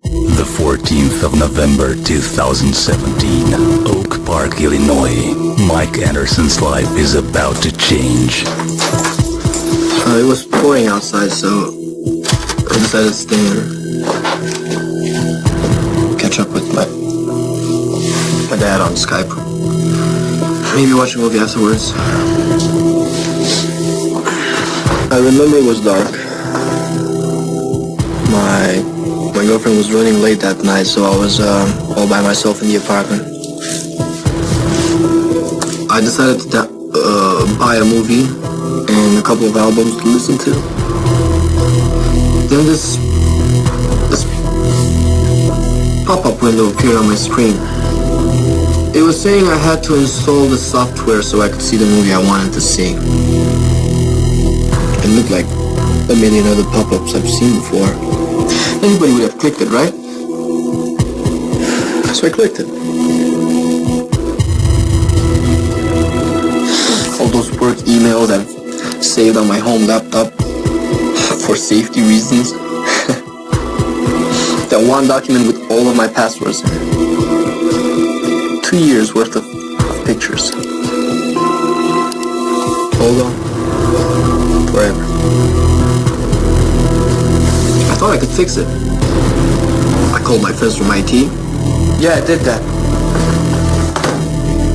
The 14th of November 2017, Oak Park, Illinois. Mike Anderson's life is about to change. It was pouring outside, so I decided to stay and catch up with my dad on Skype. Maybe watch a movie afterwards. I remember it was dark. My girlfriend was running late that night, so I was all by myself in the apartment. I decided to buy a movie and a couple of albums to listen to. Then this pop-up window appeared on my screen. It was saying I had to install the software so I could see the movie I wanted to see. It looked like a million other pop-ups I've seen before. Anybody would have clicked it, right? So I clicked it. All those work emails I've saved on my home laptop for safety reasons. That one document with all of my passwords. 2 years worth of pictures. Hold on. Forever. I thought I could fix it. I called my friends from IT. Yeah, I did that.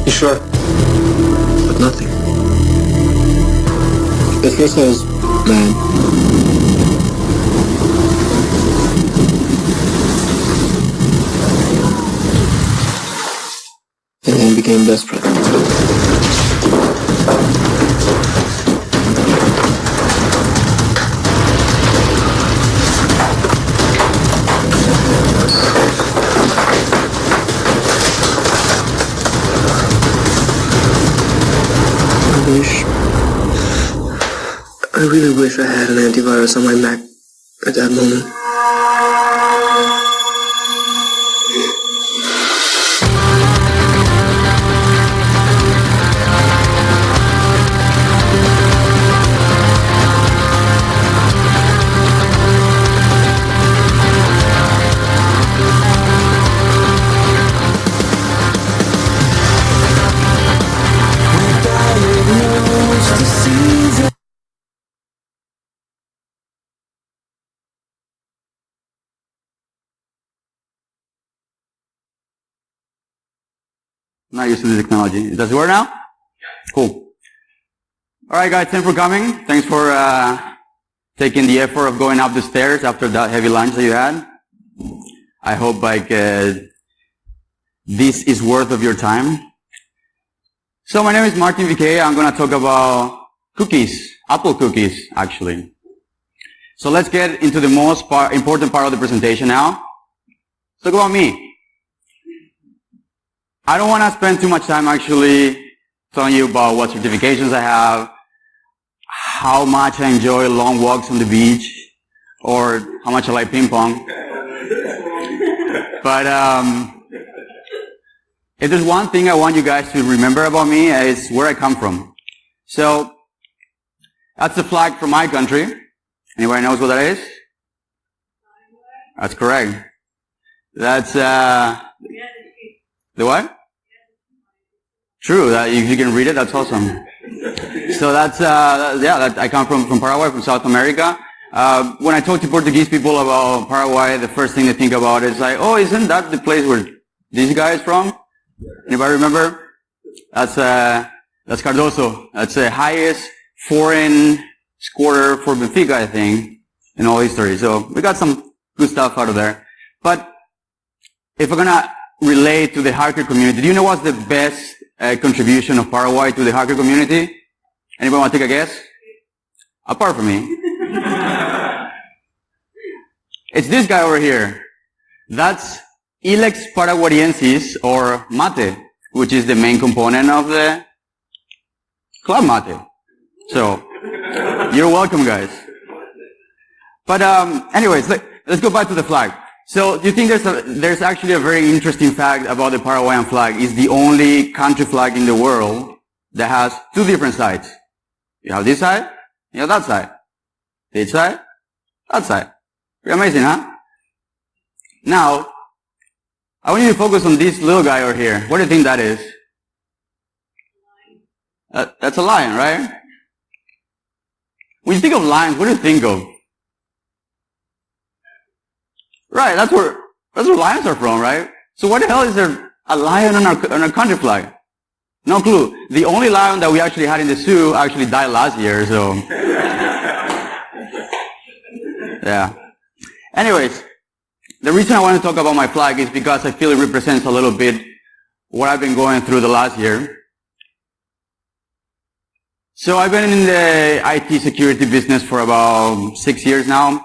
You sure? But nothing. At first I was mad. And then became desperate. I really wish I had an antivirus on my Mac at that moment. I'm not used to the technology. Does it work now? Cool. Alright guys, thanks for coming. Thanks for taking the effort of going up the stairs after that heavy lunch that you had. I hope this is worth of your time. So my name is Martin VK. I'm going to talk about cookies, Apple cookies actually. So let's get into the most important part of the presentation now. Let's talk about me. I don't want to spend too much time actually telling you about what certifications I have, how much I enjoy long walks on the beach, or how much I like ping pong. But if there's one thing I want you guys to remember about me, is where I come from. So that's the flag from my country. Anybody knows what that is? That's correct. That's the what? True. If you can read it, that's awesome. So that's I come from Paraguay, from South America. When I talk to Portuguese people about Paraguay, the first thing they think about is like, oh, isn't that the place where this guy is from? Anybody remember? That's Cardoso. That's the highest foreign scorer for Benfica, I think, in all history. So we got some good stuff out of there. But if we're gonna relate to the hacker community, do you know what's the best contribution of Paraguay to the hacker community? Anybody want to take a guess? Apart from me. It's this guy over here. That's Ilex Paraguariensis, or mate, which is the main component of the club mate. So, you're welcome, guys. But anyways, let's go back to the flag. So, do you think there's actually a very interesting fact about the Paraguayan flag? It's the only country flag in the world that has two different sides. You have this side, you have that side. This side, that side. Pretty amazing, huh? Now, I want you to focus on this little guy over here. What do you think that is? That's a lion, right? When you think of lions, what do you think of? Right, that's where lions are from, right? So why the hell is there a lion on our country flag? No clue. The only lion that we actually had in the zoo actually died last year, so. Yeah. Anyways, the reason I want to talk about my flag is because I feel it represents a little bit what I've been going through the last year. So I've been in the IT security business for about 6 years now.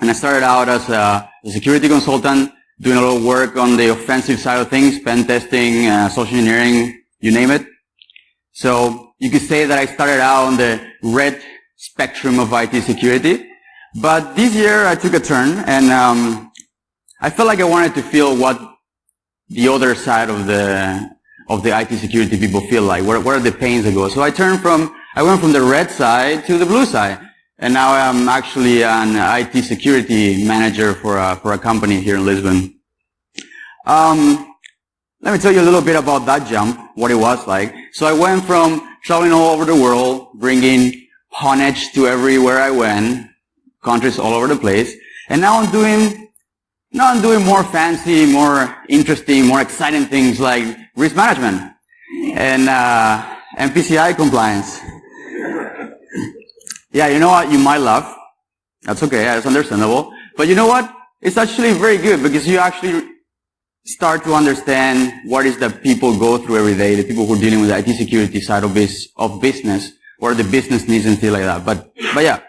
And I started out as a security consultant, doing a lot of work on the offensive side of things, pen testing, social engineering, you name it. So you could say that I started out on the red spectrum of IT security. But this year I took a turn, and I felt like I wanted to feel what the other side of the IT security people feel like. What are the pains that go? So I went from the red side to the blue side. And now I'm actually an IT security manager for a company here in Lisbon. Let me tell you a little bit about that jump, what it was like. So I went from traveling all over the world, bringing Honage to everywhere I went, countries all over the place. And now I'm doing more fancy, more interesting, more exciting things like risk management and PCI compliance. Yeah, you know what? You might laugh. That's okay. That's understandable. But you know what? It's actually very good because you actually start to understand what is that people go through every day, the people who are dealing with the IT security side of business, what are the business needs and things like that. But yeah,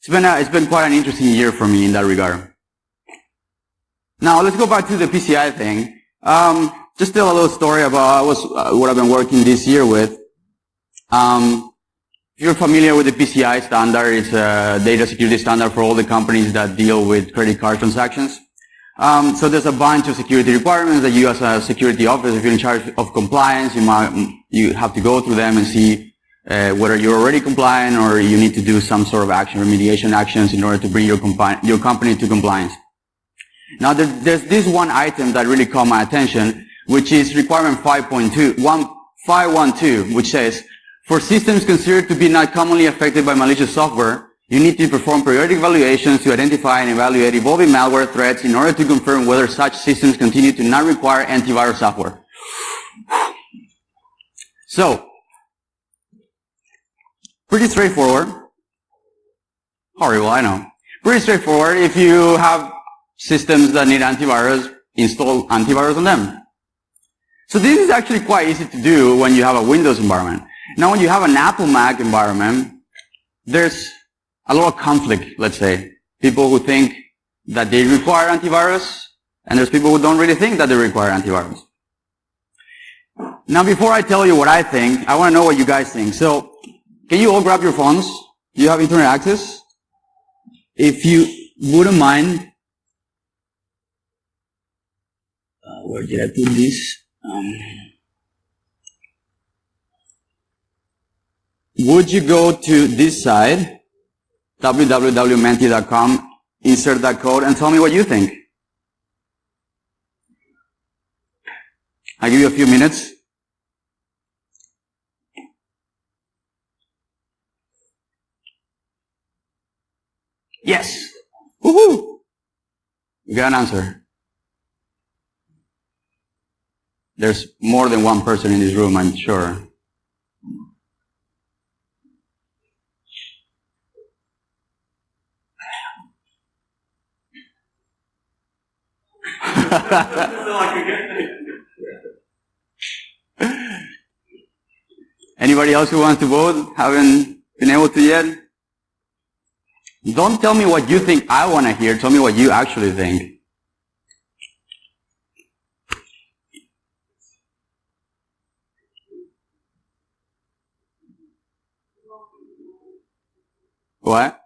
it's been quite an interesting year for me in that regard. Now let's go back to the PCI thing. Just tell a little story about what I've been working this year with. If you're familiar with the PCI standard, it's a data security standard for all the companies that deal with credit card transactions. So there's a bunch of security requirements that you as a security officer, if you're in charge of compliance, you have to go through them and see whether you're already compliant or you need to do some sort of action, remediation actions in order to bring your company to compliance. Now there's this one item that really caught my attention, which is requirement 512, which says, for systems considered to be not commonly affected by malicious software, you need to perform periodic evaluations to identify and evaluate evolving malware threats in order to confirm whether such systems continue to not require antivirus software. So, pretty straightforward. Horrible, I know. Pretty straightforward. If you have systems that need antivirus, install antivirus on them. So this is actually quite easy to do when you have a Windows environment. Now when you have an Apple Mac environment, there's a lot of conflict, let's say. People who think that they require antivirus, and there's people who don't really think that they require antivirus. Now before I tell you what I think, I want to know what you guys think. So, can you all grab your phones? Do you have internet access? If you wouldn't mind, where did I put this? Would you go to this site, www.menti.com, insert that code, and tell me what you think? I'll give you a few minutes. Yes! Woohoo! You got an answer. There's more than one person in this room, I'm sure. Anybody else who wants to vote? Haven't been able to yet? Don't tell me what you think I want to hear. Tell me what you actually think. What?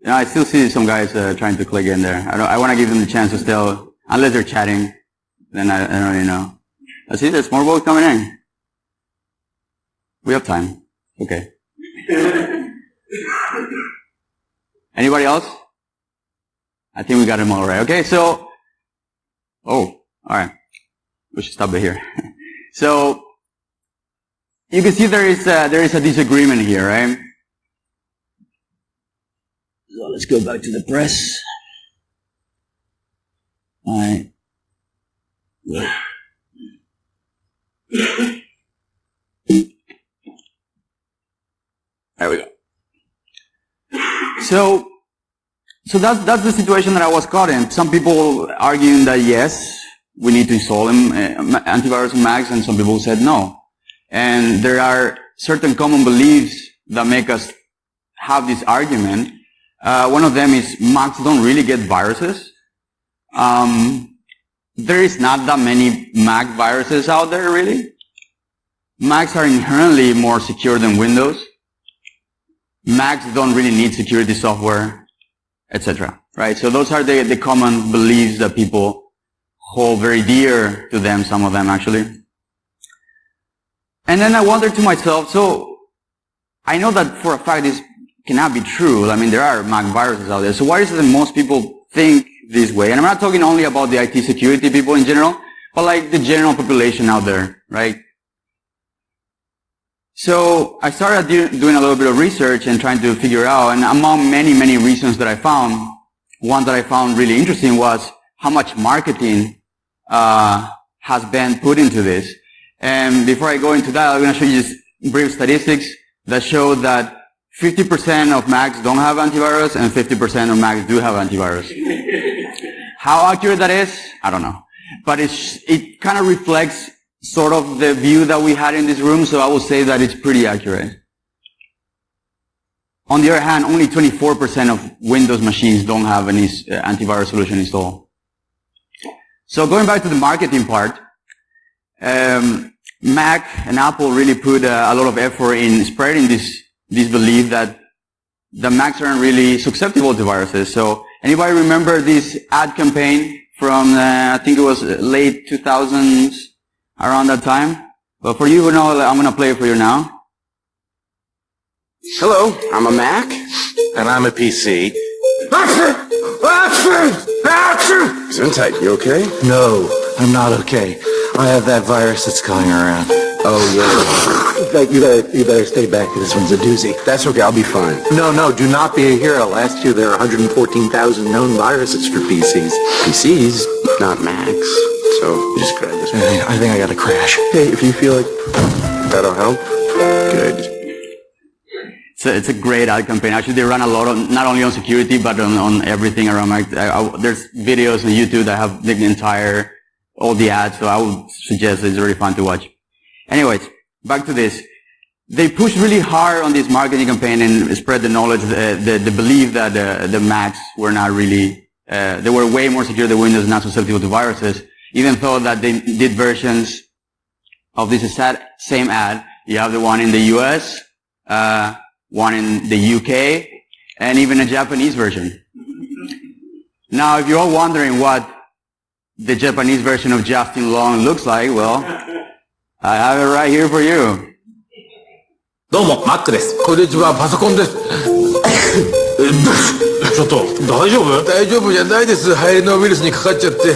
Yeah, I still see some guys trying to click in there. I want to give them the chance to still, unless they're chatting, then I don't really know. I see there's more votes coming in. We have time. Okay. Anybody else? I think we got them all right. Okay, so, alright. We should stop it here. So, you can see there is a disagreement here, right? So let's go back to the press. Alright. There we go. So that's the situation that I was caught in. Some people arguing that yes, we need to install antivirus on Macs, and some people said no. And there are certain common beliefs that make us have this argument. One of them is Macs don't really get viruses. There is not that many Mac viruses out there, really. Macs are inherently more secure than Windows. Macs don't really need security software, etc. Right? So those are the common beliefs that people hold very dear to them, some of them actually. And then I wondered to myself, so I know that for a fact this cannot be true. I mean, there are Mac viruses out there. So why is it that most people think this way? And I'm not talking only about the IT security people in general, but like the general population out there, right? So I started doing a little bit of research and trying to figure out, and among many, many reasons that I found, one that I found really interesting was how much marketing has been put into this. And before I go into that, I'm going to show you just brief statistics that show that 50% of Macs don't have antivirus and 50% of Macs do have antivirus. How accurate that is, I don't know. But it kind of reflects sort of the view that we had in this room, so I will say that it's pretty accurate. On the other hand, only 24% of Windows machines don't have any antivirus solution installed. So going back to the marketing part, Mac and Apple really put a lot of effort in spreading this belief that the Macs aren't really susceptible to viruses. So anybody remember this ad campaign from, I think it was late 2000s, around that time? But for you who know, I'm going to play it for you now. Hello, I'm a Mac. And I'm a PC. Gesundheit, you okay? No, I'm not okay. I have that virus that's going around. Oh, yeah. You better stay back. This one's a doozy. That's okay, I'll be fine. No, do not be a hero. Last year there were 114,000 known viruses for PCs. PCs, not Macs. So, just grab this one. I think I got a crash. Hey, if you feel like that'll help, good. It's a great ad campaign. Actually, they run a lot of, not only on security, but on everything around Mac. There's videos on YouTube that have the all the ads, so I would suggest it's really fun to watch. Anyways, back to this. They pushed really hard on this marketing campaign and spread the knowledge, the belief that the Macs were not really, they were way more secure than Windows, not susceptible to viruses, even though that they did versions of this same ad. You have the one in the US, one in the UK, and even a Japanese version. Now, if you're all wondering what the Japanese version of Justin Long looks like, well, I have it right here for you. どうも、Mac です。こんにちは、パソコンです。ちょっと、大丈夫？大丈夫じゃないです。肺炎のウイルスにかかっちゃって。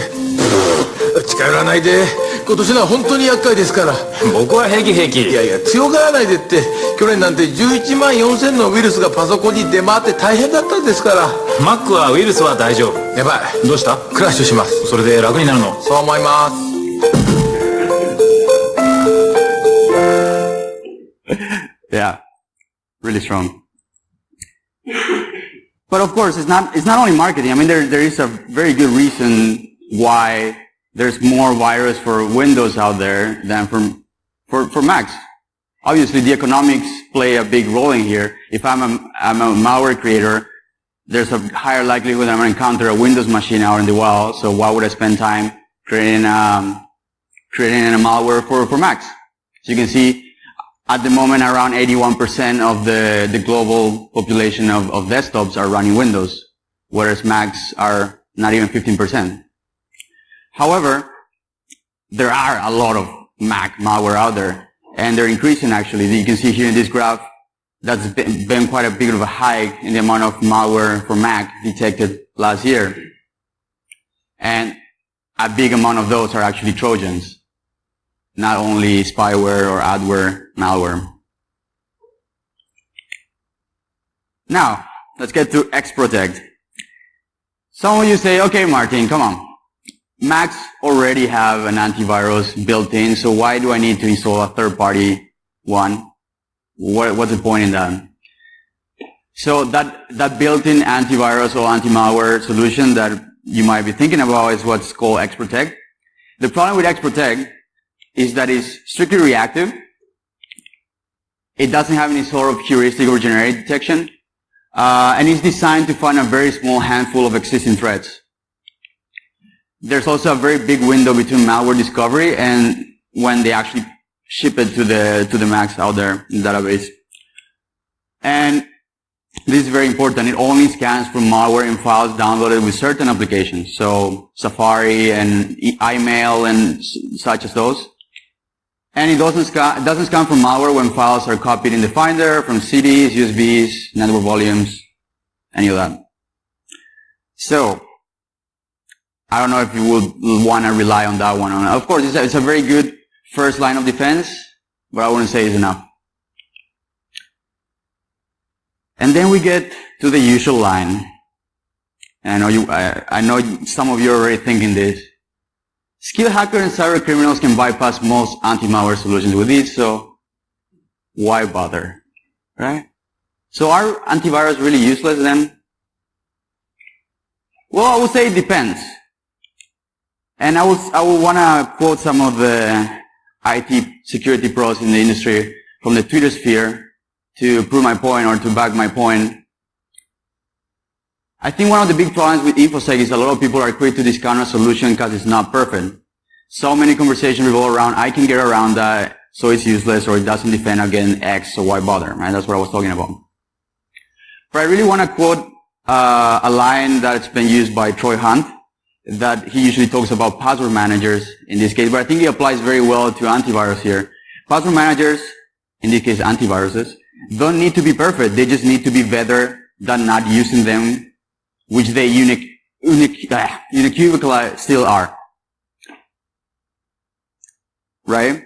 近寄らないで。今年のは本当に厄介ですから。僕は平気。いやいや、強がらないでって。去年なんて11万4000のウイルスがパソコンに出回って大変だったんですから。Mac はウイルスは大丈夫。やばい。どうした？クラッシュします。それで楽になるの？そう思います。Yeah, really strong. But of course, it's not only marketing. I mean, there is a very good reason why there's more virus for Windows out there than for Macs. Obviously, the economics play a big role in here. If I'm a malware creator, there's a higher likelihood that I'm going to encounter a Windows machine out in the wild. So why would I spend time creating a malware for Macs? So you can see, at the moment, around 81% of the global population of desktops are running Windows, whereas Macs are not even 15%. However, there are a lot of Mac malware out there, and they're increasing actually. You can see here in this graph, that's been quite a bit of a hike in the amount of malware for Mac detected last year. And a big amount of those are actually Trojans, not only spyware or adware, malware. Now, let's get to Xprotect. Some of you say, okay, Martin, come on. Macs already have an antivirus built in, so why do I need to install a third-party one? What's the point in that? So that built-in antivirus or anti-malware solution that you might be thinking about is what's called Xprotect. The problem with Xprotect is that it's strictly reactive. It doesn't have any sort of heuristic or generic detection. And it's designed to find a very small handful of existing threats. There's also a very big window between malware discovery and when they actually ship it to the Macs out there in the database. And this is very important. It only scans for malware in files downloaded with certain applications. So Safari and iMail and such as those. And it doesn't scan for malware when files are copied in the Finder from CDs, USBs, network volumes, any of that. So, I don't know if you would want to rely on that one. Of course, it's a very good first line of defense, but I wouldn't say it's enough. And then we get to the usual line. And I know some of you are already thinking this. Skilled hackers and cyber criminals can bypass most anti-malware solutions with this, so why bother, right? So are antivirus really useless then? Well, I would say it depends. And I would want to quote some of the IT security pros in the industry from the Twitter sphere to prove my point or to back my point. I think one of the big problems with InfoSec is a lot of people are quick to discount a solution because it's not perfect. So many conversations revolve around, I can get around that, so it's useless, or it doesn't defend against X, so why bother, right? That's what I was talking about. But I really want to quote a line that's been used by Troy Hunt, that he usually talks about password managers in this case, but I think it applies very well to antivirus here. Password managers, in this case antiviruses, don't need to be perfect. They just need to be better than not using them, which they unequivocally still are. Right?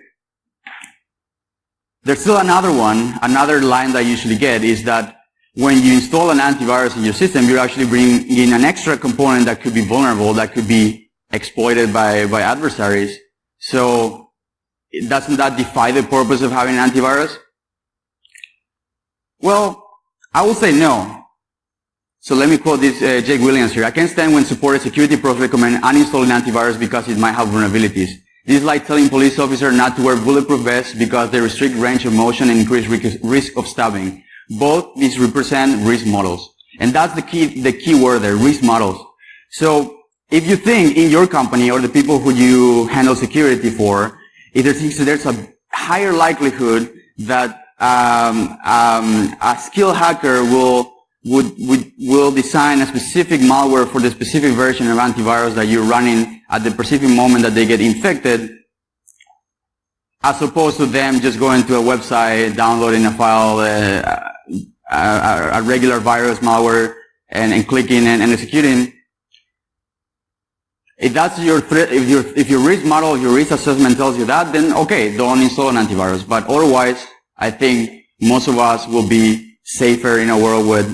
There's still another one, another line that I usually get is that when you install an antivirus in your system, you're actually bringing in an extra component that could be vulnerable, that could be exploited by adversaries. So, doesn't that defy the purpose of having an antivirus? Well, I would say no. So let me quote this Jake Williams here. I can't stand when supported security pros recommend uninstalling antivirus because it might have vulnerabilities. This is like telling police officers not to wear bulletproof vests because they restrict range of motion and increase risk of stabbing. Both these represent risk models. And that's the key word there, risk models. So if you think in your company or the people who you handle security for, if there's a higher likelihood that a skilled hacker will design a specific malware for the specific version of antivirus that you're running at the specific moment that they get infected, as opposed to them just going to a website, downloading a file, a regular virus malware, and clicking and executing. If that's your threat, if your risk model, your risk assessment tells you that, then okay, don't install an antivirus. But otherwise, I think most of us will be safer in a world where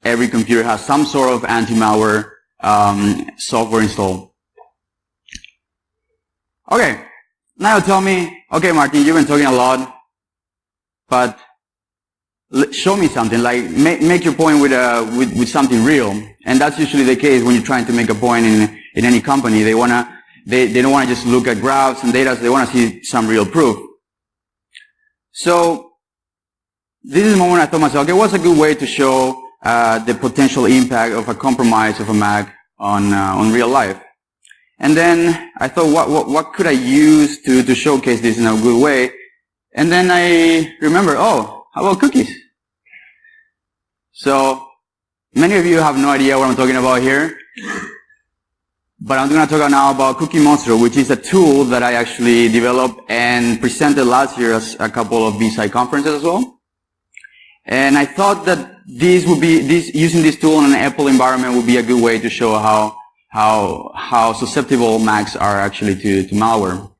every computer has some sort of anti-malware software installed. Okay, now tell me, okay, Martin, you've been talking a lot, but show me something. Like make your point with something real, and that's usually the case when you're trying to make a point in any company. They don't want to just look at graphs and data. So they want to see some real proof. So this is the moment I thought to myself, okay, what's a good way to show the potential impact of a compromise of a Mac on real life? And then I thought, what could I use to showcase this in a good way? And then I remember, oh, how about cookies? So many of you have no idea what I'm talking about here, but I'm going to talk now about CookieMonstruo, which is a tool that I actually developed and presented last year at a couple of BSides conferences as well. And I thought that using this tool in an Apple environment would be a good way to show how susceptible Macs are actually to malware,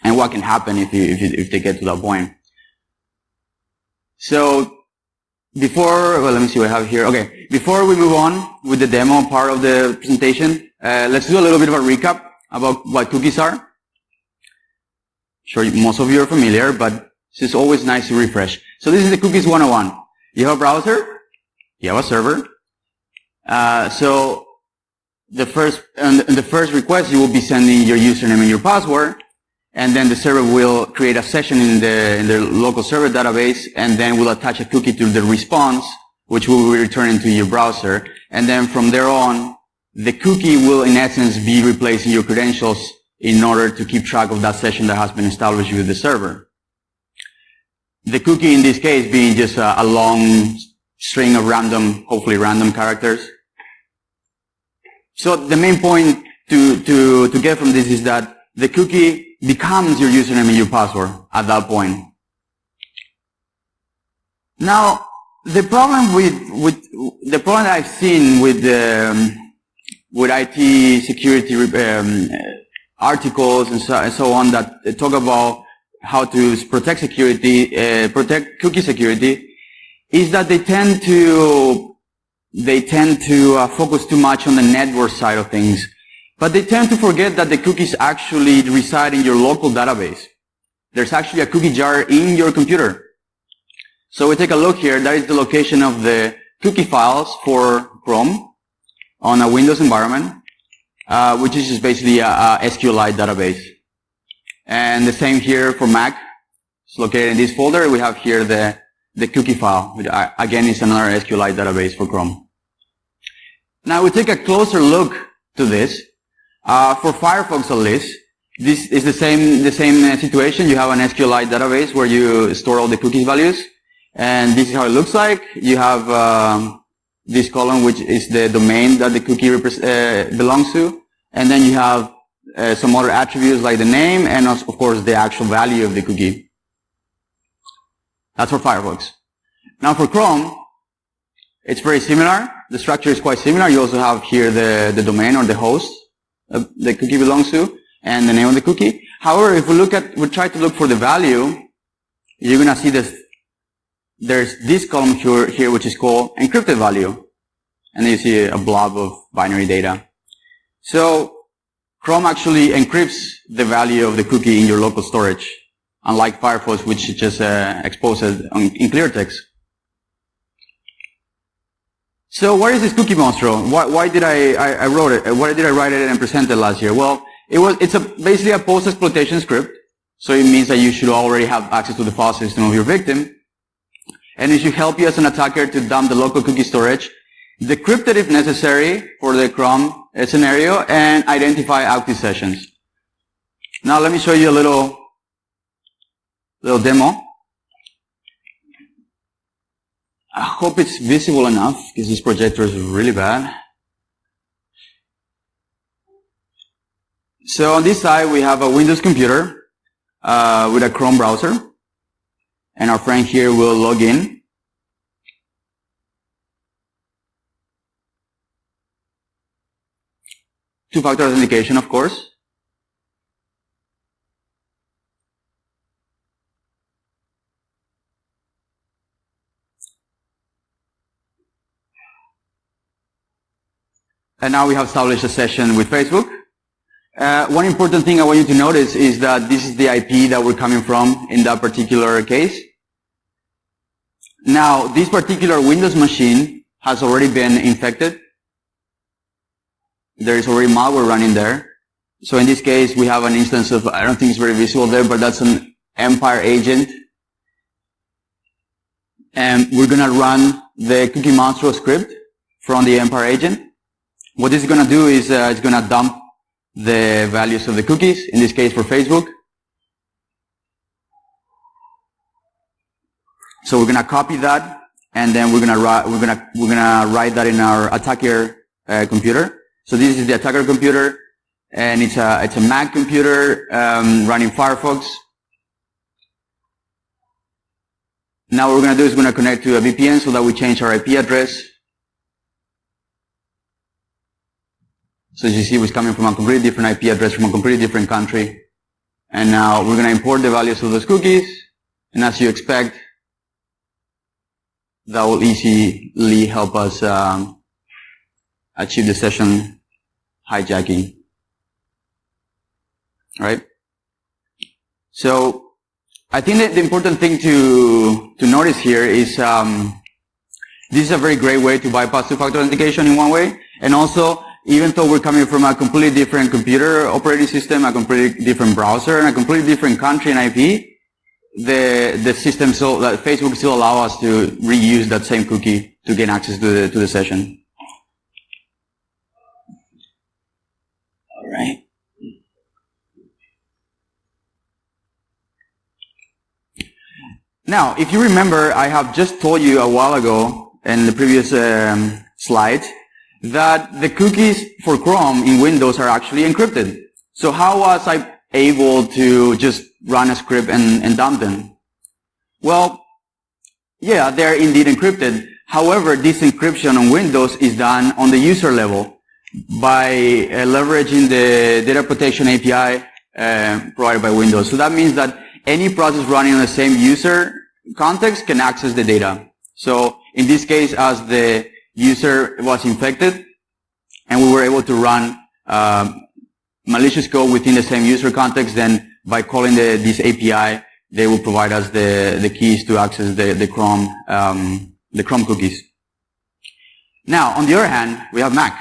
and what can happen if they get to that point. So let me see what I have here. Okay, before we move on with the demo part of the presentation, let's do a little bit of a recap about what cookies are. Sure, most of you are familiar, but it's always nice to refresh. So this is the Cookies 101. You have a browser, you have a server. So the first request, you will be sending your username and your password, and then the server will create a session in the local server database, and then will attach a cookie to the response, which will be returned to your browser. And then from there on, the cookie will in essence be replacing your credentials in order to keep track of that session that has been established with the server. The cookie in this case being just a long string of hopefully random characters. So the main point to get from this is that the cookie becomes your username and your password at that point. Now, the problem the problem that I've seen with IT security articles and so on that talk about how to protect cookie security, is that they tend to focus too much on the network side of things. But they tend to forget that the cookies actually reside in your local database. There's actually a cookie jar in your computer. So we take a look here. That is the location of the cookie files for Chrome on a Windows environment, which is just basically a SQLite database. And the same here for Mac. It's located in this folder. We have here the cookie file, which again is another SQLite database for Chrome. Now we take a closer look to this. For Firefox at least, this is the same situation. You have an SQLite database where you store all the cookies values, and this is how it looks like. You have this column, which is the domain that the cookie belongs to, and then you have some other attributes like the name and of course the actual value of the cookie. That's for Firefox. Now for Chrome, it's very similar. The structure is quite similar. You also have here the domain or the host the cookie belongs to, and the name of the cookie. However, if we try to look for the value, you're gonna see this. There's this column here which is called encrypted value, and you see a blob of binary data. So Chrome actually encrypts the value of the cookie in your local storage, unlike Firefox, which just exposes in clear text. So what is this CookieMonstruo? Why did I wrote it? Why did I write it and present it last year? Well, it's basically a post-exploitation script. So it means that you should already have access to the file system of your victim. And it should help you as an attacker to dump the local cookie storage, decrypt it if necessary for the Chrome scenario, and identify active sessions. Now let me show you a little demo. I hope it's visible enough because this projector is really bad. So on this side we have a Windows computer with a Chrome browser, and our friend here will log in. Two-factor authentication, of course. And now we have established a session with Facebook. One important thing I want you to notice is that this is the IP that we're coming from in that particular case. Now, this particular Windows machine has already been infected. There is already malware running there. So in this case, we have an instance of, I don't think it's very visible there, but that's an Empire agent. And we're going to run the CookieMonstruo script from the Empire agent. What this is going to do is it's going to dump the values of the cookies, in this case for Facebook. So we're going to copy that, and then we're going to write that in our attacker computer. So this is the attacker computer, and it's a Mac computer running Firefox. Now what we're going to do is we're going to connect to a VPN so that we change our IP address. So as you see, we're coming from a completely different IP address from a completely different country. And now we're going to import the values of those cookies. And as you expect, that will easily help us achieve the session hijacking. Right? So I think that the important thing to notice here is this is a very great way to bypass two-factor authentication in one way. And also, even though we're coming from a completely different computer operating system, a completely different browser, and a completely different country and IP, the system, so that Facebook still allow us to reuse that same cookie to gain access to the session. All right. Now, if you remember, I have just told you a while ago in the previous slide that the cookies for Chrome in Windows are actually encrypted. So how was I able to just run a script and dump them? Well, yeah, they're indeed encrypted. However, this encryption on Windows is done on the user level by leveraging the data protection API provided by Windows. So that means that any process running on the same user context can access the data. So in this case, as the user was infected and we were able to run malicious code within the same user context, then by calling this API, they will provide us the keys to access the Chrome cookies. Now, on the other hand, we have Mac.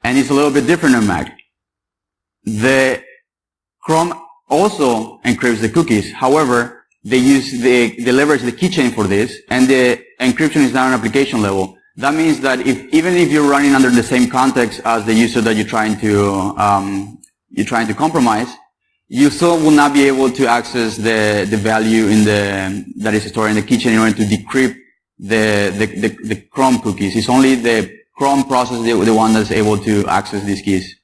And it's a little bit different on Mac. The Chrome also encrypts the cookies. However, they leverage the keychain for this, and the encryption is done on application level. That means that even if you're running under the same context as the user that you're trying to compromise, you still will not be able to access the value that is stored in the keychain in order to decrypt the Chrome cookies. It's only the Chrome process, the one that's able to access these keys.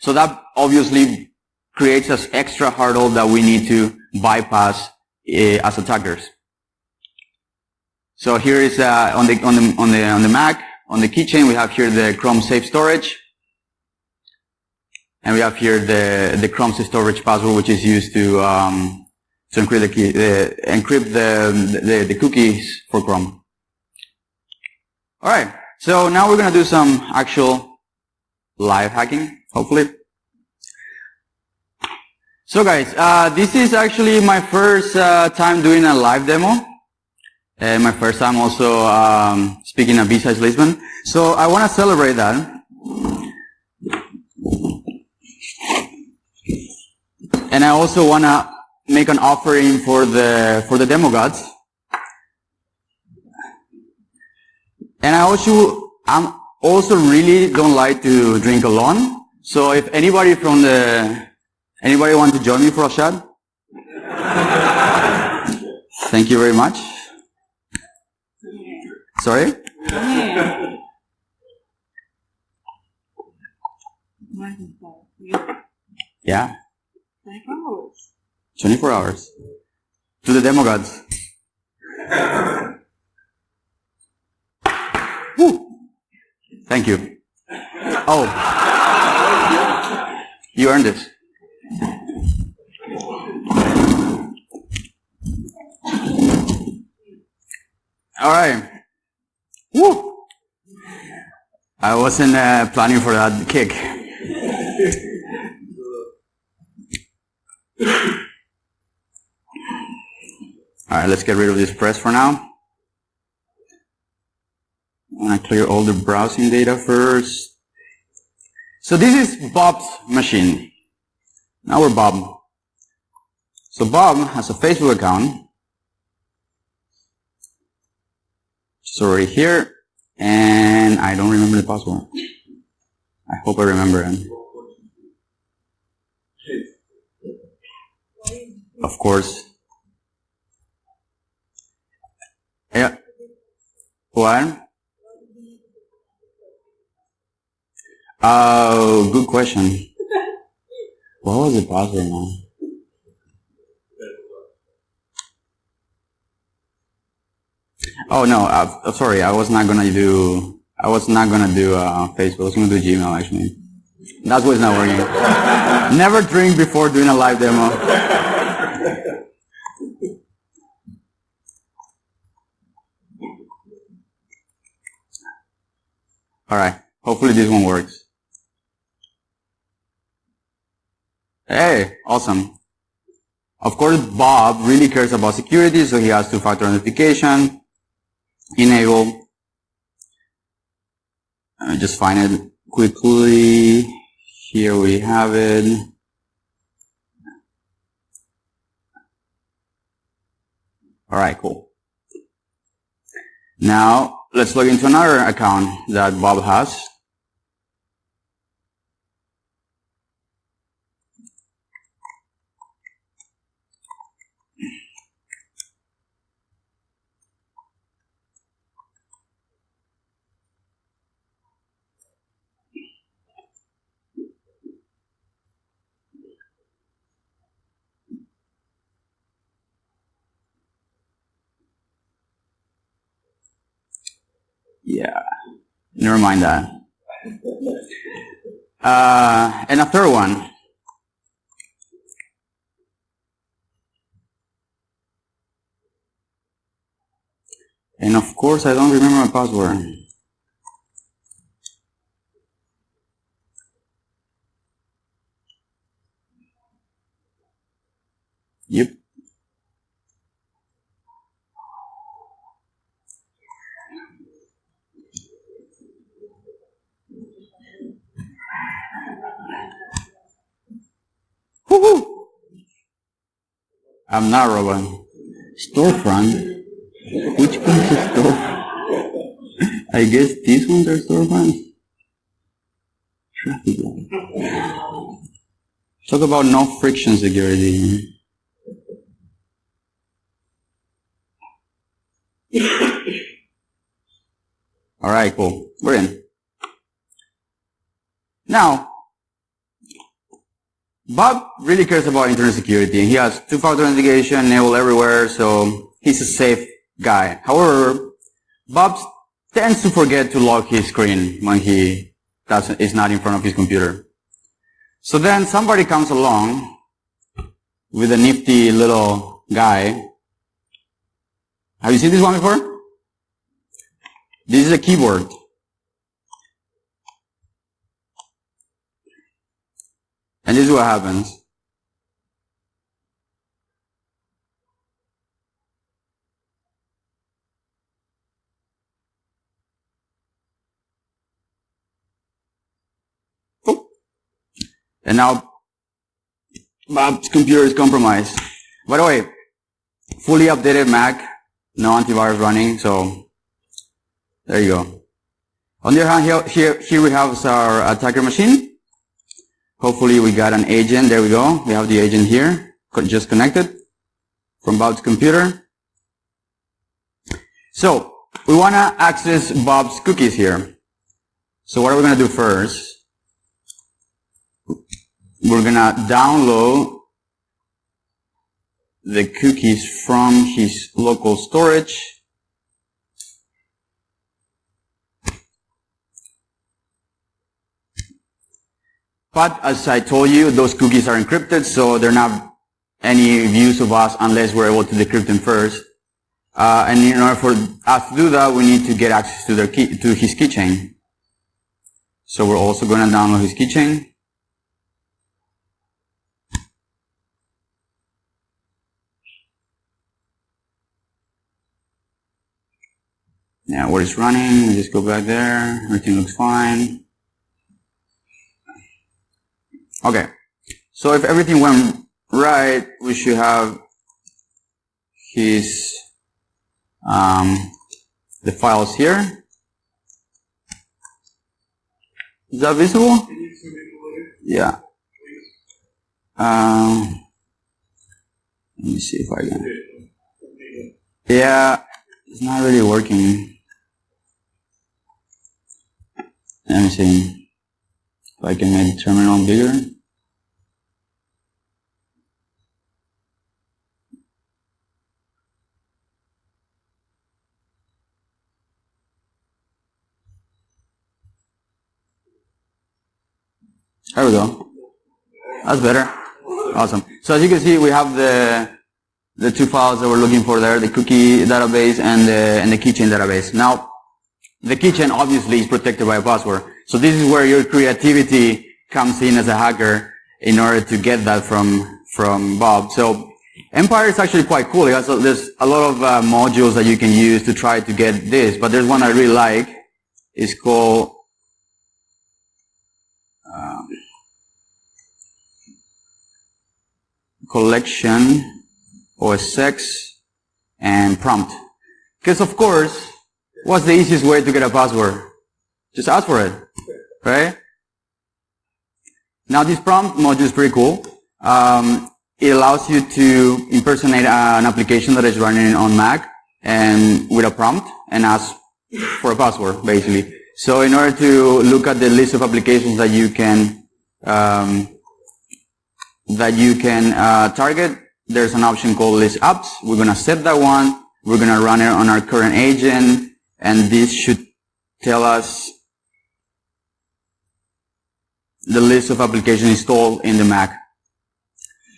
So that obviously creates an extra hurdle that we need to bypass as attackers. So here is on the Mac, on the keychain, we have here the Chrome Safe Storage, and we have here the Chrome Safe Storage password, which is used to encrypt the cookies for Chrome. All right. So now we're going to do some actual live hacking, hopefully. So guys, this is actually my first time doing a live demo. And my first time also speaking at BSides Lisbon. So I want to celebrate that. And I also want to make an offering for the demo gods. And I'm also really don't like to drink alone. So if anybody want to join me for a shot? Thank you very much. Sorry? Yeah. 24 hours. 24 hours. To the demo gods. Woo. Thank you. Oh. You earned this. All right. Woo. I wasn't planning for that kick. All right, let's get rid of this press for now. I'm going to clear all the browsing data first. So this is Bob's machine. Now we're Bob. So Bob has a Facebook account. It's already here. And I don't remember the password. I hope I remember it. Of course. Yeah. What? Oh, good question. What was the password now? Oh no, sorry, I was not gonna do Facebook. I was gonna do Gmail actually. That's why it's not working. Never drink before doing a live demo. All right. Hopefully this one works. Hey, awesome. Of course, Bob really cares about security, so he has two-factor authentication enabled. Just find it quickly. Here we have it. All right, cool. Now, let's log into another account that Bob has. Yeah, never mind that. And a third one. And of course, I don't remember my password. Yep. Woohoo! I'm not a robot. Storefront? Which one is a storefront? I guess these ones are storefronts. Traffic light. Talk about no friction security. Alright, cool. We're in. Now, Bob really cares about internet security. He has two-factor authentication enabled everywhere, so he's a safe guy. However, Bob tends to forget to lock his screen when he is not in front of his computer. So then somebody comes along with a nifty little guy. Have you seen this one before? This is a keyboard. And this is what happens. Oh. And now Bob's computer is compromised. By the way, fully updated Mac, no antivirus running, so there you go. On the other hand, here we have our attacker machine. Hopefully we got an agent. There we go. We have the agent here, just connected from Bob's computer. So we want to access Bob's cookies here. So what are we going to do first? We're going to download the cookies from his local storage. But as I told you, those cookies are encrypted, so they're not any use of us unless we're able to decrypt them first. And in order for us to do that, we need to get access to his keychain. So we're also going to download his keychain. Now, where it's running, we just go back there. Everything looks fine. Okay, so if everything went right, we should have his the files here. Is that visible? Yeah. Let me see if I can. Yeah, it's not really working. Let me see if I can make the terminal bigger. There we go. That's better. Awesome. So as you can see, we have the two files that we're looking for there, the cookie database and the keychain database. Now, the keychain obviously is protected by a password. So this is where your creativity comes in as a hacker in order to get that from Bob. So Empire is actually quite cool. There's a lot of modules that you can use to try to get this, but there's one I really like. It's called collection, OSX, and prompt. Because of course, what's the easiest way to get a password? Just ask for it, right? Now this prompt module is pretty cool. It allows you to impersonate an application that is running on Mac and with a prompt and ask for a password, basically. So in order to look at the list of applications that you can target, there's an option called list apps. We're going to set that one. We're going to run it on our current agent, and this should tell us the list of applications installed in the Mac.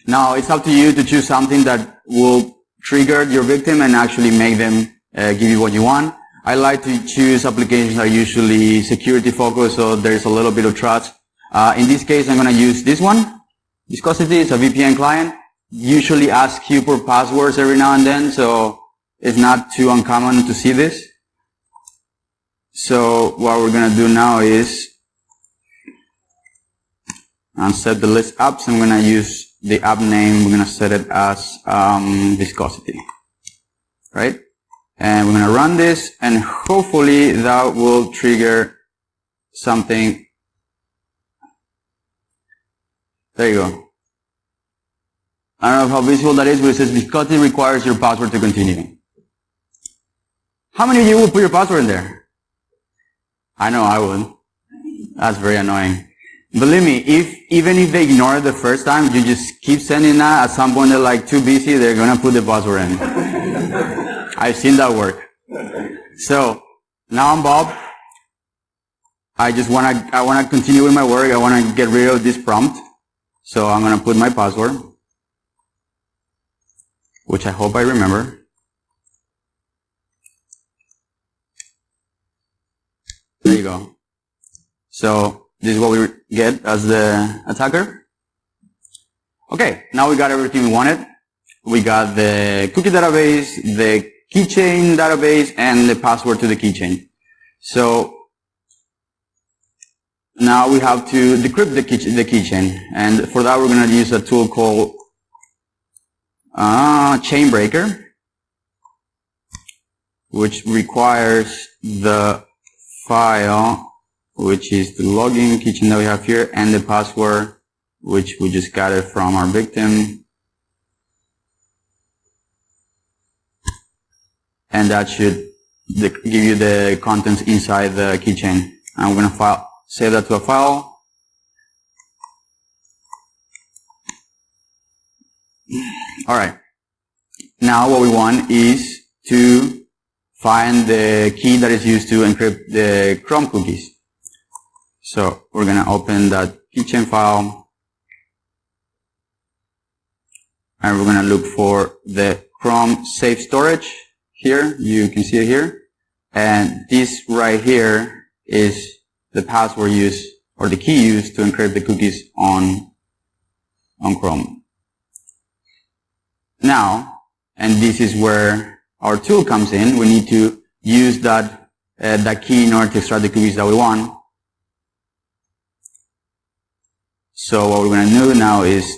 Now, it's up to you to choose something that will trigger your victim and actually make them give you what you want. I like to choose applications that are usually security focused, so there's a little bit of trust. In this case, I'm going to use this one. Viscosity is a VPN client. Usually asks you for passwords every now and then, so it's not too uncommon to see this. So what we're going to do now is I'll set the list apps. I'm going to use the app name. We're going to set it as Viscosity, right? And we're going to run this, and hopefully that will trigger something. There you go. I don't know how visible that is, but it says Viscosity requires your password to continue. How many of you would put your password in there? I know I would. That's very annoying. Believe me, even if they ignore it the first time, you just keep sending that. At some point they're like too busy, they're gonna put the password in. I've seen that work. So now I'm Bob. I wanna continue with my work. I wanna get rid of this prompt. So I'm gonna put my password, which I hope I remember. There you go. So this is what we get as the attacker. Okay, now we got everything we wanted. We got the cookie database, the keychain database, and the password to the keychain. So now we have to decrypt the keychain, and for that we're going to use a tool called Chainbreaker, which requires the file, which is the login keychain that we have here, and the password, which we just got it from our victim. And that should give you the contents inside the keychain. And we're going to save that to a file. Alright. Now what we want is to find the key that is used to encrypt the Chrome cookies. So we're going to open that keychain file, and we're going to look for the Chrome safe storage here. You can see it here. And this right here is the password used, or the key used to encrypt the cookies on Chrome. Now, and this is where our tool comes in, we need to use that key in order to extract the cookies that we want. So what we're going to do now is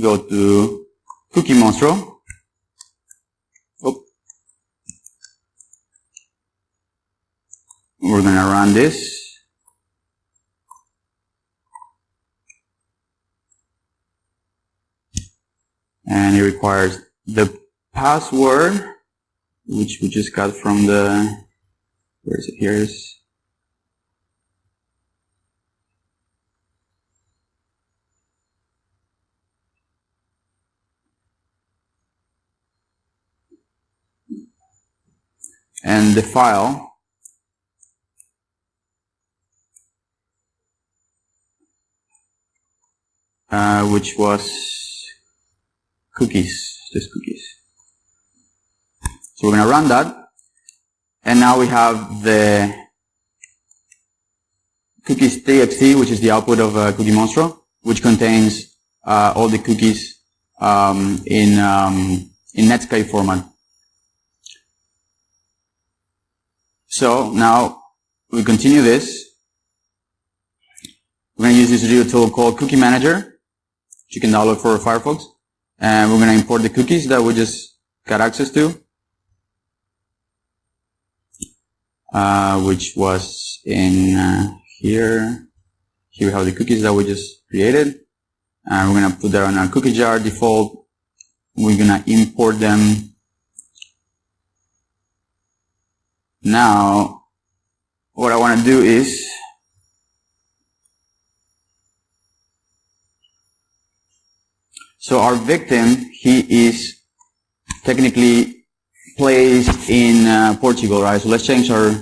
go to CookieMonstruo. We're going to run this. And it requires the password, which we just got from the, where is it? Here it is. And the file, which was cookies, just cookies. So we're going to run that. And now we have the cookies.txt, which is the output of CookieMonstruo, which contains all the cookies in Netscape format. So now we continue this. We're going to use this video tool called Cookie Manager, which you can download for Firefox. And we're going to import the cookies that we just got access to, which was in here. Here we have the cookies that we just created. And we're going to put that on our cookie jar default. We're going to import them. Now, what I want to do is so our victim, he is technically placed in Portugal, right? So let's change our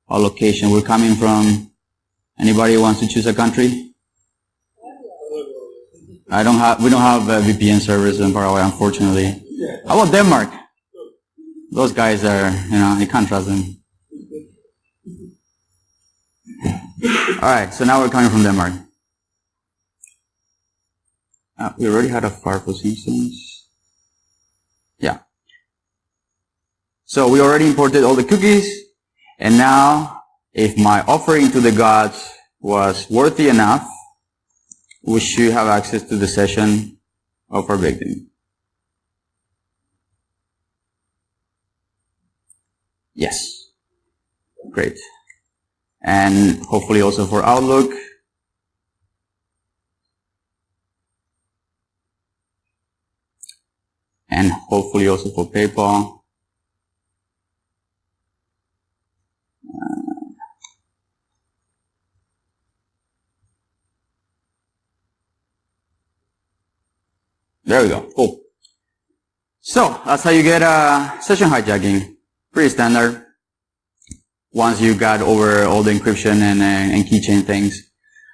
location. We're coming from, anybody wants to choose a country? We don't have VPN servers in Paraguay, unfortunately. How about Denmark? Those guys are, you can't trust them. Alright, so now we're coming from Denmark. We already had a Firefox instance. Yeah. So we already imported all the cookies, and now, if my offering to the gods was worthy enough, we should have access to the session of our victim. Yes. Great. And hopefully also for Outlook. And hopefully also for PayPal. There we go. Cool. So that's how you get session hijacking. Pretty standard. Once you got over all the encryption and keychain things.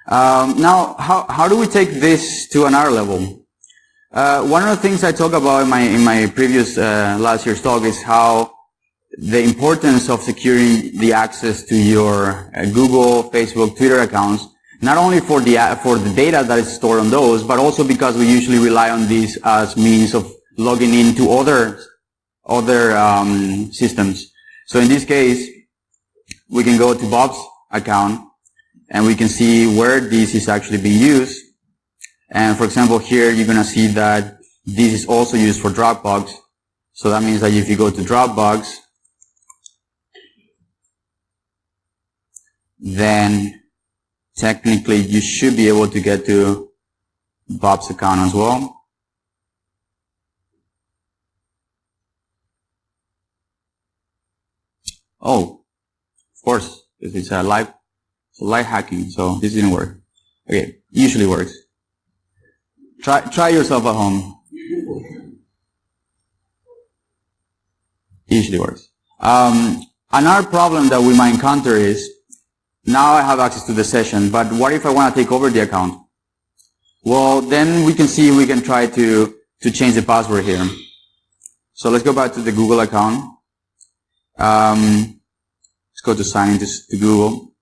Now, how do we take this to another level? One of the things I talk about in my previous last year's talk is how the importance of securing the access to your Google, Facebook, Twitter accounts, not only for the data that is stored on those, but also because we usually rely on these as means of logging into other systems. So in this case, we can go to Bob's account and we can see where this is actually being used. And for example, here you're going to see that this is also used for Dropbox. So that means that if you go to Dropbox, then technically you should be able to get to Bob's account as well. Oh, of course, it's a live hacking, so this didn't work. Okay, usually works. Try yourself at home. Usually works. Another problem that we might encounter is, now I have access to the session, but what if I want to take over the account? Well, then we can see we can try to change the password here. So let's go back to the Google account. Let's go to sign into Google.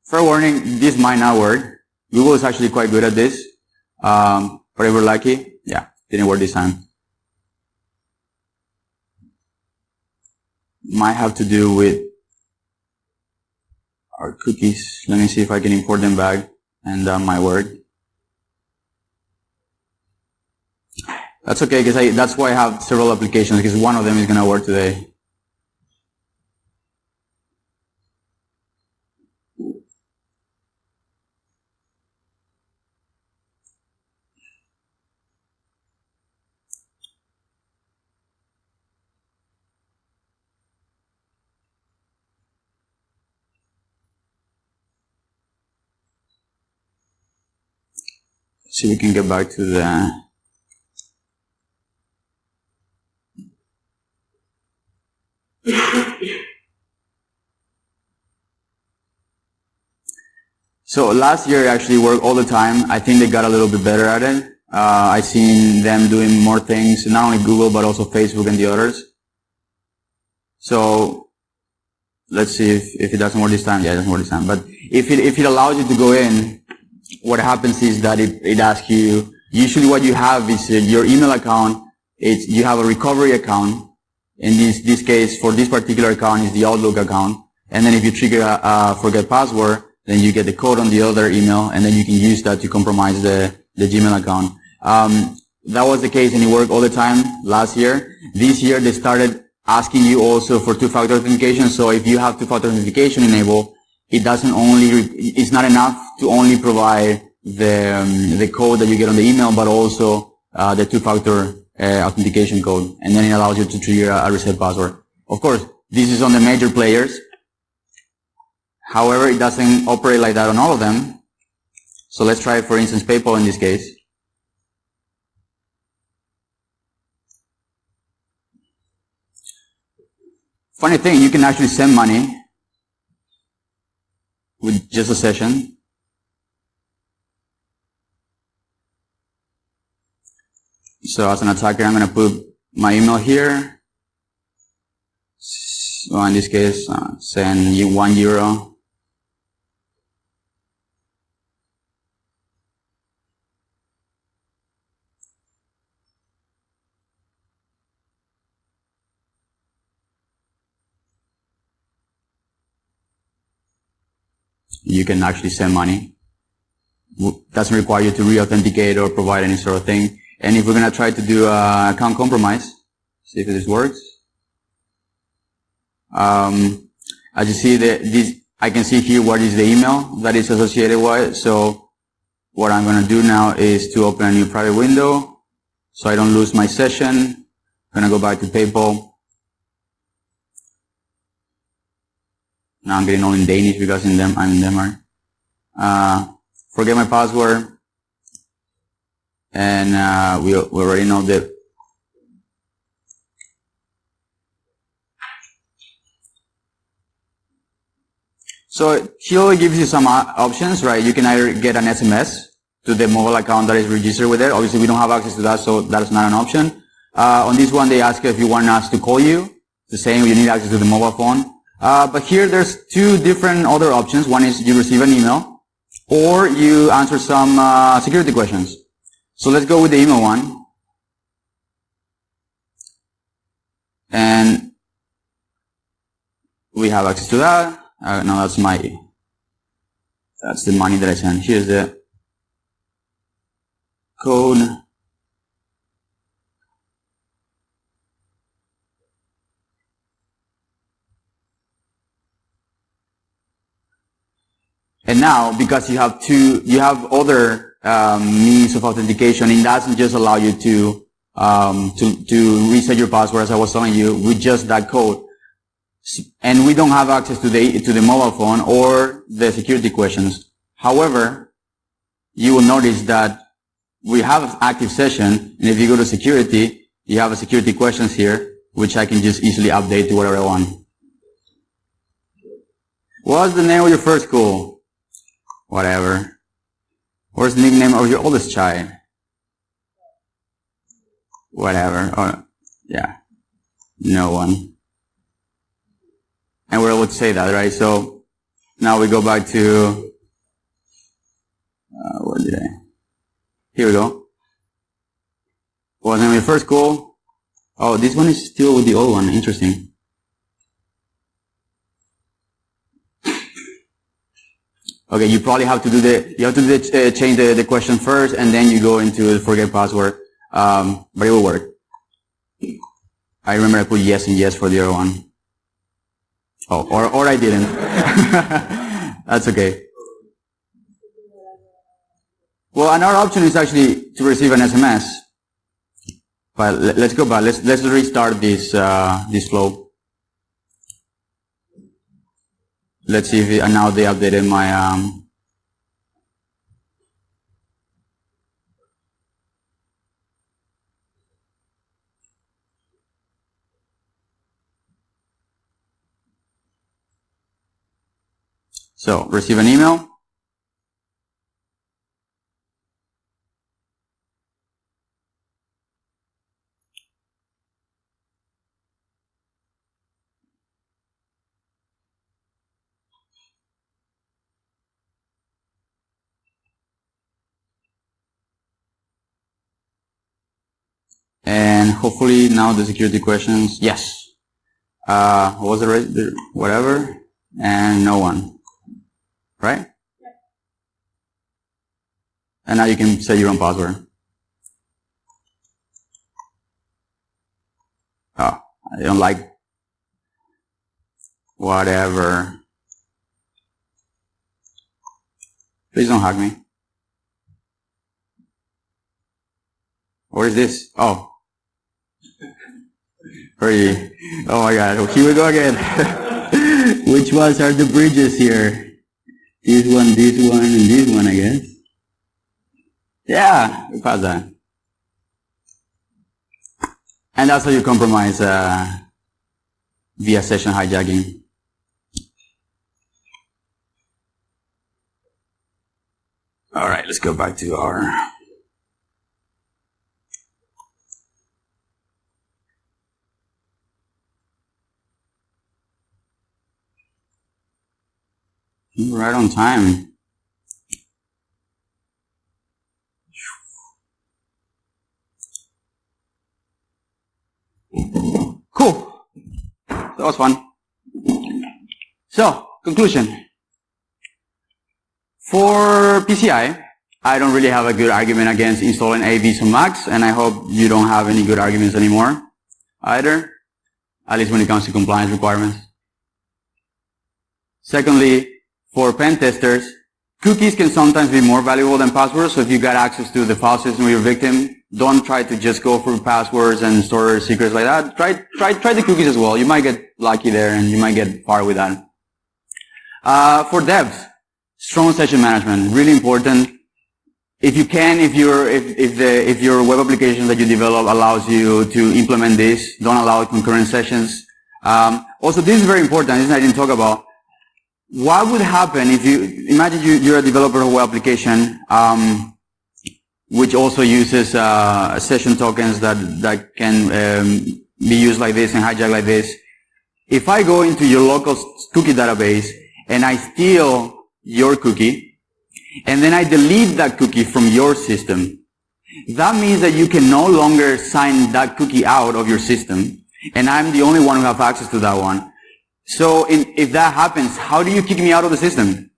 Fair warning, this might not work. Google is actually quite good at this. But if we're lucky, yeah, didn't work this time. Might have to do with our cookies. Let me see if I can import them back, and that might work. That's okay, because that's why I have several applications, because one of them is going to work today. See if we can get back to the So last year it actually worked all the time. I think they got a little bit better at it. I've seen them doing more things, not only Google, but also Facebook and the others. So let's see if it doesn't work this time. Yeah, it doesn't work this time. But if it allows you to go in, what happens is that it asks you, usually what you have is your email account. You have a recovery account. In this case, for this particular account is the Outlook account. And then if you trigger a forget password, then you get the code on the other email, and then you can use that to compromise the Gmail account. That was the case, and it worked all the time last year. This year, they started asking you also for two-factor authentication. So if you have two-factor authentication enabled, it's not enough to only provide the code that you get on the email, but also the two-factor authentication code, and then it allows you to trigger a reset password. Of course, this is on the major players. However, it doesn't operate like that on all of them. So let's try, for instance, PayPal in this case. Funny thing, you can actually send money with just a session. So as an attacker, I'm going to put my email here. So in this case, send you €1. You can actually send money. Doesn't require you to re-authenticate or provide any sort of thing. And if we're going to try to do account compromise, see if this works. As you see, I can see here what is the email that is associated with it. So what I'm going to do now is to open a new private window so I don't lose my session. I'm going to go back to PayPal. Now I'm getting all in Danish because I'm in Denmark. Forget my password. And we already know that. So she only gives you some options, right? You can either get an SMS to the mobile account that is registered with it. Obviously, we don't have access to that, so that's not an option. On this one, they ask if you want us to call you. The same, you need access to the mobile phone. But here, there's two different other options. One is you receive an email, or you answer some security questions. So let's go with the email one. And we have access to that. No, that's the money that I sent. Here's the code. And now, because you have other means of authentication, it doesn't just allow you to reset your password, as I was telling you, with just that code. And we don't have access to the mobile phone or the security questions. However, you will notice that we have an active session, and if you go to security, you have a security questions here, which I can just easily update to whatever I want. What's the name of your first school? Whatever. What's the nickname of your oldest child? Whatever. Oh, yeah. No one. And we're able to say that, right? So now we go back to, where did I? Here we go. What's the name of your first school? Oh, this one is still with the old one. Interesting. Okay, you probably have to change the question first, and then you go into the forget password. But it will work. I remember I put yes and yes for the other one. Oh, or I didn't. That's okay. Well, another option is actually to receive an SMS. But let's go back. Let's restart this flow. Let's see if now they updated my so receive an email. And hopefully now the security questions, yes. What was the whatever? And no one. Right? And now you can set your own password. Oh, I don't like whatever. Please don't hack me. What is this? Oh. Hurry. Oh my god, here we go again. Which ones are the bridges here? This one, and this one, I guess. Yeah, we passed that. And that's how you compromise via session hijacking. Alright, let's go back to our... Right on time. Cool. That was fun. So, conclusion. For PCI, I don't really have a good argument against installing AVs on Macs, and I hope you don't have any good arguments anymore either, at least when it comes to compliance requirements. Secondly, for pen testers, cookies can sometimes be more valuable than passwords, so if you got access to the file system of your victim, don't try to just go for passwords and store secrets like that. Try the cookies as well. You might get lucky there and you might get far with that. For devs, strong session management, really important. If you can, if your web application that you develop allows you to implement this, don't allow concurrent sessions. Also, this is very important, this I didn't talk about. What would happen if you, imagine you're a developer of a web application, which also uses session tokens that can be used like this and hijacked like this. If I go into your local cookie database and I steal your cookie, and then I delete that cookie from your system, that means that you can no longer sign that cookie out of your system, and I'm the only one who have access to that one. So if that happens, how do you kick me out of the system?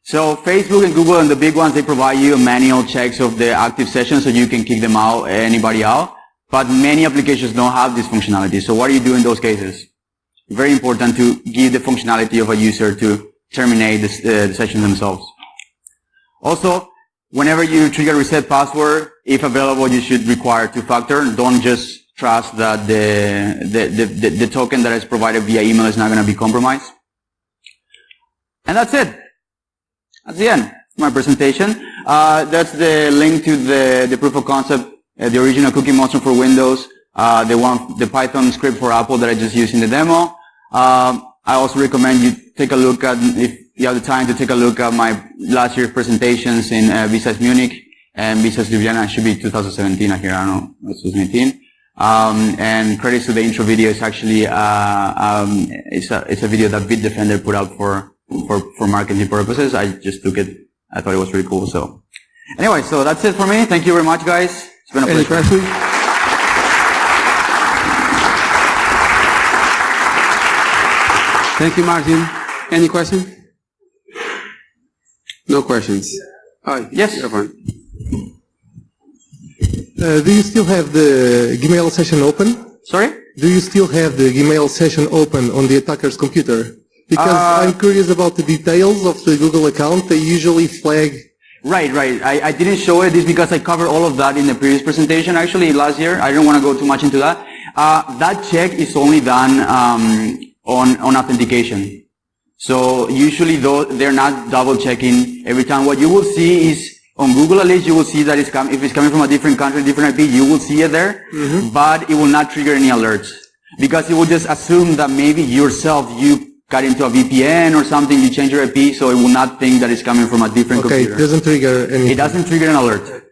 So Facebook and Google and the big ones, they provide you manual checks of the active sessions so you can kick them out, anybody out. But many applications don't have this functionality. So what do you do in those cases? Very important to give the functionality of a user to terminate the sessions themselves. Also, whenever you trigger reset password, if available, you should require two-factor. Don't just trust that the token that is provided via email is not going to be compromised. And that's it. That's the end of my presentation. That's the link to the proof of concept, the original CookieMonstruo for Windows, the Python script for Apple that I just used in the demo. I also recommend you take a look at, if you have the time, to take a look at my last year's presentations in BSides Munich and BSides Ljubljana. It should be 2017 here. I don't know, it's 2018. And credits to the intro video. It's actually it's a video that Bitdefender put out for marketing purposes. I just took it. I thought it was really cool. So anyway, so that's it for me. Thank you very much, guys. It's been a pleasure. Any questions? Thank you, Martin. Any questions? No questions. Hi. Yes. You're fine. Do you still have the Gmail session open? Sorry? Do you still have the Gmail session open on the attacker's computer? Because I'm curious about the details of the Google account. They usually flag. Right. I didn't show it. This because I covered all of that in the previous presentation, actually, last year. I don't want to go too much into that. That check is only done on authentication. So usually, though, they're not double checking every time. What you will see is, on Google at least, you will see that if it's coming from a different country, different IP, you will see it there, but it will not trigger any alerts. Because it will just assume that maybe yourself, you got into a VPN or something, you change your IP, so it will not think that it's coming from a different computer. Okay, it doesn't trigger anything. It doesn't trigger an alert.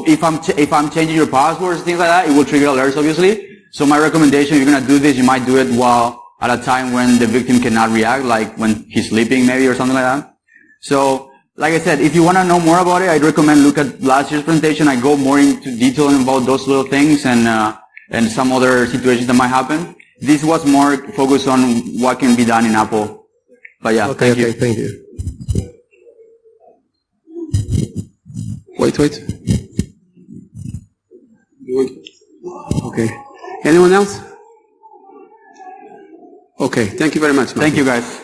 If I'm changing your passwords, things like that, it will trigger alerts, obviously. So my recommendation, if you're going to do this, you might do it while at a time when the victim cannot react, like when he's sleeping maybe or something like that. So like I said, if you want to know more about it, I'd recommend look at last year's presentation. I go more into detail about those little things and some other situations that might happen. This was more focused on what can be done in Apple. But yeah, okay, thank you. Thank you. Wait. Okay. Anyone else? Okay, thank you very much. Thank you, guys.